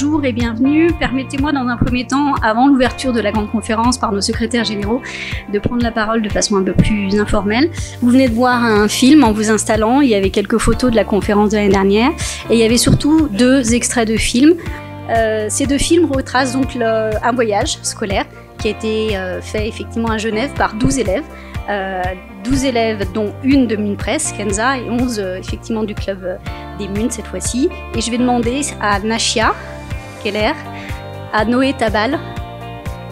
bonjour et bienvenue. Permettez-moi dans un premier temps, avant l'ouverture de la grande conférence par nos secrétaires généraux, de prendre la parole de façon un peu plus informelle. Vous venez de voir un film en vous installant, il y avait quelques photos de la conférence de l'année dernière et il y avait surtout 2 extraits de films. Ces 2 films retracent donc un voyage scolaire qui a été fait effectivement à Genève par 12 élèves. 12 élèves dont une de Munpress, Kenza, et 11 effectivement du club des Mun cette fois-ci. Et je vais demander à Nachia Keller, à Noé Tabal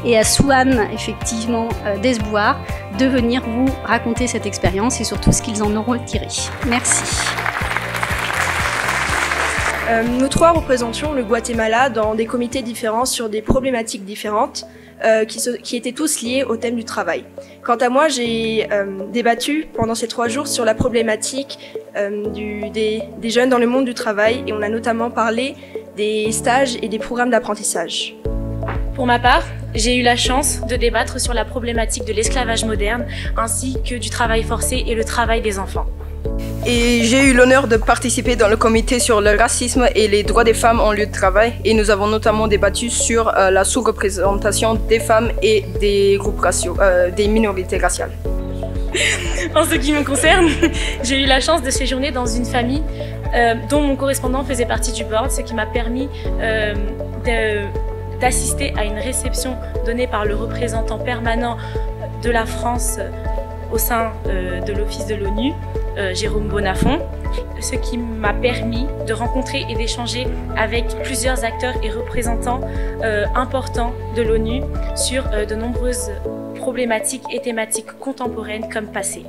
et à Souane effectivement Desbois de venir vous raconter cette expérience et surtout ce qu'ils en auront tiré. Merci. Nous 3 représentions le Guatemala dans des comités différents sur des problématiques différentes qui étaient tous liés au thème du travail. Quant à moi, j'ai débattu pendant ces 3 jours sur la problématique des jeunes dans le monde du travail et on a notamment parlé des stages et des programmes d'apprentissage. Pour ma part, j'ai eu la chance de débattre sur la problématique de l'esclavage moderne ainsi que du travail forcé et le travail des enfants. Et j'ai eu l'honneur de participer dans le comité sur le racisme et les droits des femmes en lieu de travail. Et nous avons notamment débattu sur la sous-représentation des femmes et des groupes raciaux, des minorités raciales. En ce qui me concerne, j'ai eu la chance de séjourner dans une famille dont mon correspondant faisait partie du board, ce qui m'a permis d'assister à une réception donnée par le représentant permanent de la France au sein de l'Office de l'ONU, Jérôme Bonafont, ce qui m'a permis de rencontrer et d'échanger avec plusieurs acteurs et représentants importants de l'ONU sur de nombreuses problématiques et thématiques contemporaines comme passées.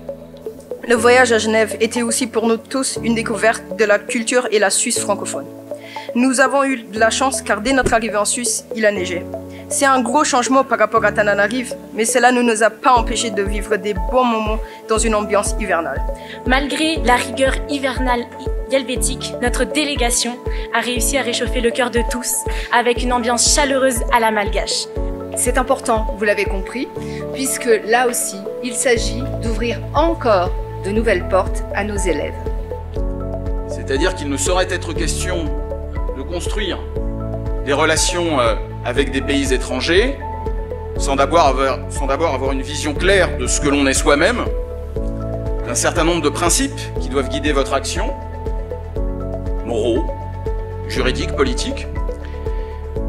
Le voyage à Genève était aussi pour nous tous une découverte de la culture et la Suisse francophone. Nous avons eu de la chance car dès notre arrivée en Suisse, il a neigé. C'est un gros changement par rapport à Tananarive, mais cela ne nous a pas empêché de vivre des bons moments dans une ambiance hivernale. Malgré la rigueur hivernale helvétique, notre délégation a réussi à réchauffer le cœur de tous avec une ambiance chaleureuse à la malgache. C'est important, vous l'avez compris, puisque là aussi, il s'agit d'ouvrir encore de nouvelles portes à nos élèves. C'est-à-dire qu'il ne saurait être question de construire des relations avec des pays étrangers sans d'abord avoir une vision claire de ce que l'on est soi-même, d'un certain nombre de principes qui doivent guider votre action, moraux, juridiques, politiques,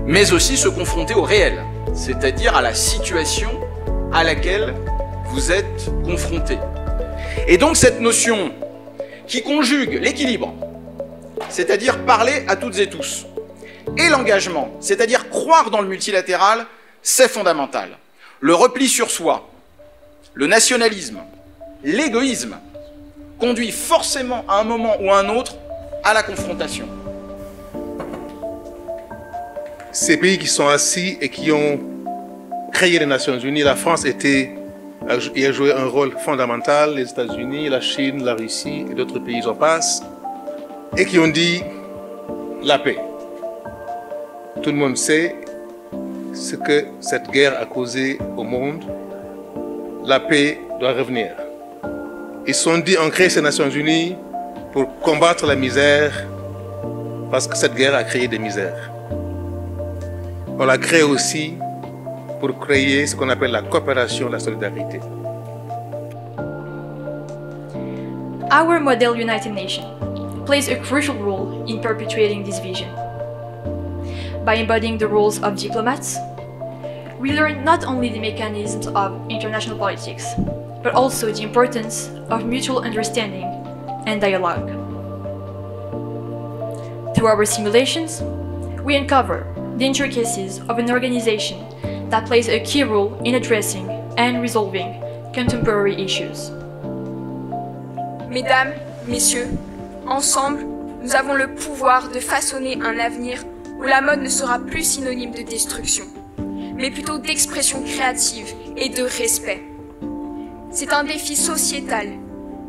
mais aussi se confronter au réel, c'est-à-dire à la situation à laquelle vous êtes confrontés. Et donc cette notion qui conjugue l'équilibre, c'est-à-dire parler à toutes et tous, et l'engagement, c'est-à-dire croire dans le multilatéral, c'est fondamental. Le repli sur soi, le nationalisme, l'égoïsme conduit forcément à un moment ou à un autre à la confrontation. Ces pays qui sont assis et qui ont créé les Nations Unies, la France y a joué un rôle fondamental, les États-Unis, la Chine, la Russie et d'autres pays en passent, et qui ont dit la paix. Tout le monde sait ce que cette guerre a causé au monde. La paix doit revenir. Ils se sont dit, on crée ces Nations Unies pour combattre la misère, parce que cette guerre a créé des misères. On l'a créée aussi pour créer ce qu'on appelle la coopération, la solidarité. Our model United Nations plays a crucial role in perpetuating this vision. By embodying the roles of diplomats, we learn not only the mechanisms of international politics, but also the importance of mutual understanding and dialogue. Through our simulations, we uncover the intricacies of an organization that plays a key role in addressing and resolving contemporary issues. Mesdames, Messieurs, ensemble, nous avons le pouvoir de façonner un avenir où la mode ne sera plus synonyme de destruction, mais plutôt d'expression créative et de respect. C'est un défi sociétal,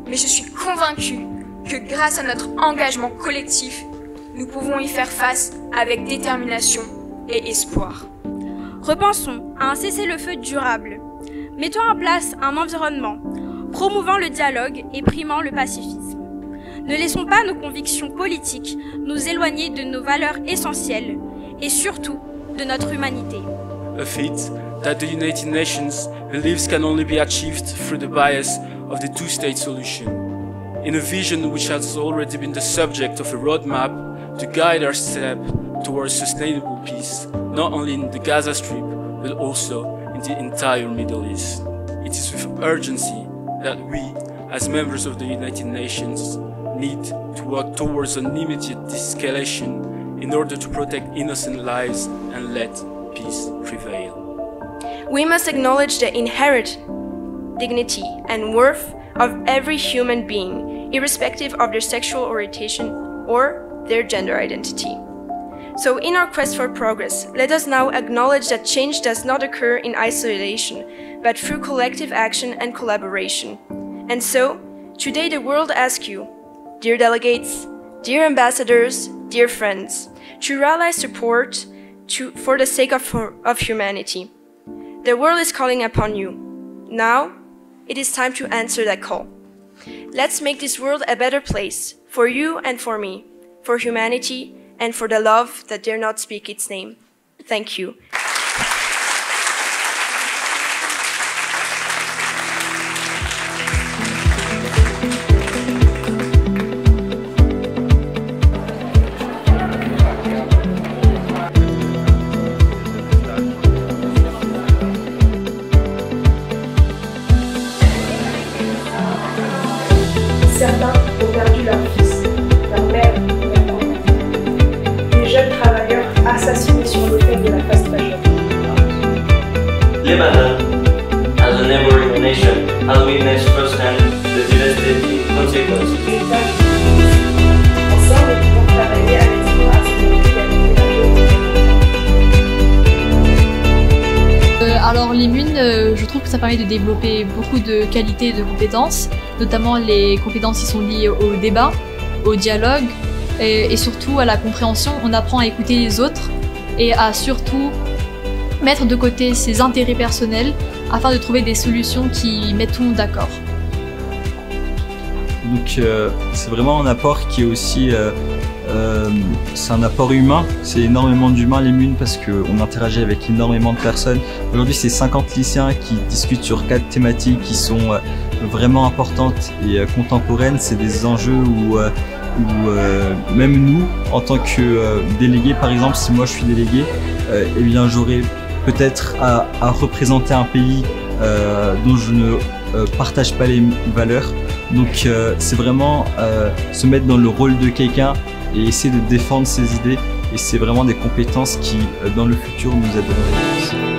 mais je suis convaincue que grâce à notre engagement collectif, nous pouvons y faire face avec détermination et espoir. Repensons à un cessez-le-feu durable. Mettons en place un environnement promouvant le dialogue et primant le pacifisme. Ne laissons pas nos convictions politiques nous éloigner de nos valeurs essentielles et surtout de notre humanité. A feat that the United Nations believes can only be achieved through the bias of the two-state solution, in a vision which has already been the subject of a roadmap to guide our step towards sustainable peace, not only in the Gaza Strip, but also in the entire Middle East. It is with urgency that we, as members of the United Nations, need to work towards an immediate de-escalation in order to protect innocent lives and let peace prevail. We must acknowledge the inherent dignity and worth of every human being, irrespective of their sexual orientation or their gender identity. So in our quest for progress, let us now acknowledge that change does not occur in isolation, but through collective action and collaboration. And so, today the world asks you, dear delegates, dear ambassadors, dear friends, to rally support for the sake of humanity. The world is calling upon you. Now, it is time to answer that call. Let's make this world a better place, for you and for me, for humanity, and for the love that dare not speak its name. Thank you. Certains ont perdu leur fils, leur mère, leur enfant. Des jeunes travailleurs assassinés sur l'autel de la fast fashion. Lebanon, as a neighboring nation, has witnessed firsthand the devastating consequences. Ensemble, nous pouvons travailler activement à ce Alors l'Immune, je trouve que ça permet de développer beaucoup de qualités et de compétences, notamment les compétences qui sont liées au débat, au dialogue et surtout à la compréhension. On apprend à écouter les autres et à surtout mettre de côté ses intérêts personnels afin de trouver des solutions qui mettent tout le monde d'accord. Donc c'est vraiment un apport qui est aussi c'est un apport humain, c'est énormément d'humains l'Immune parce qu'on interagit avec énormément de personnes. Aujourd'hui c'est 50 lycéens qui discutent sur 4 thématiques qui sont vraiment importantes et contemporaines. C'est des enjeux où même nous, en tant que délégués, par exemple si moi je suis délégué, eh bien j'aurais peut-être à représenter un pays dont je ne partage pas les valeurs. Donc c'est vraiment se mettre dans le rôle de quelqu'un et essayer de défendre ses idées, et c'est vraiment des compétences qui, dans le futur, nous aideront.